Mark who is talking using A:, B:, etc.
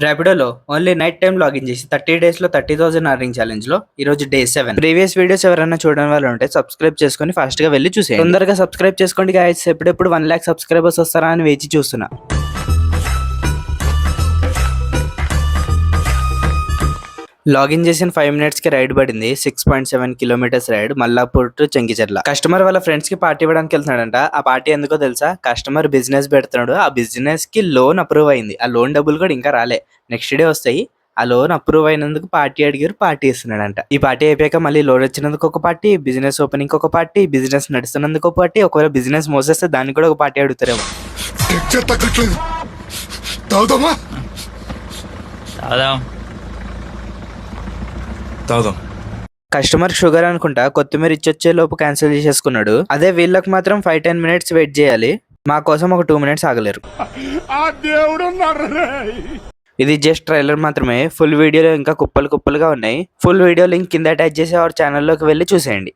A: ర్యాపిడోలో only night time login చేసి 30 డేస్లో 30,000 earning ఛాలెంజ్లో ఈరోజు డే 7. ప్రీవియస్ వీడియోస్ ఎవరైనా చూడడం వాళ్ళు ఉంటే సబ్స్క్రైబ్ చేసుకొని ఫాస్ట్గా వెళ్ళి చూసేయండి. తొందరగా సబ్స్క్రైబ్ చేసుకోండి గాయ్స్, ఎప్పుడెప్పుడు 1 lakh సబ్స్క్రైబర్స్ వస్తారా అని వేచి చూస్తున్నా. లాగిన్ చేసిన 5 minutes కి రైడ్ పడింది. 6.7 kilometers ride Mallapur to Chengicherla. Customer వాళ్ళ ఫ్రెండ్స్ కి పార్టీ ఇవ్వడానికి వెళ్తున్నాడంట. ఆ పార్టీ ఎందుకో తెలుసా? కస్టమర్ బిజినెస్ పెడుతున్నాడు, ఆ బిజినెస్ కి లోన్ అప్రూవ్ అయింది. ఆ లోన్ డబ్బులు కూడా ఇంకా రాలే, నెక్స్ట్ డే వస్తాయి. ఆ లోన్ అప్రూవ్ అయినందుకు పార్టీ అడిగారు, పార్టీ ఇస్తున్నాడంట. ఈ పార్టీ అయిపోయాక మళ్ళీ లోన్ వచ్చినందుకు ఒక పార్టీ, బిజినెస్ ఓపెనింగ్ ఒక పార్టీ, బిజినెస్ నడుస్తున్నందుకు ఒక పార్టీ, ఒకవేళ బిజినెస్ మోసేస్తే దానికి కూడా ఒక పార్టీ అడుగుతారేమో. కస్టమర్ షుగర్ అనుకుంటా కొత్తిమీర ఇచ్చొచ్చే లోపు క్యాన్సిల్ చేసేసుకున్నాడు. అదే వీళ్ళకి మాత్రం 5-10 minutes వెయిట్ చేయాలి. మా కోసం ఒక 2 minutes ఆగలేరు. ఇది జస్ట్ ట్రైలర్ మాత్రమే. ఫుల్ వీడియోలో ఇంకా కుప్పలుగా ఉన్నాయి. ఫుల్ వీడియో లింక్ కింద అటాచ్ చేసి అవర్ ఛానల్లోకి వెళ్ళి చూసేయండి.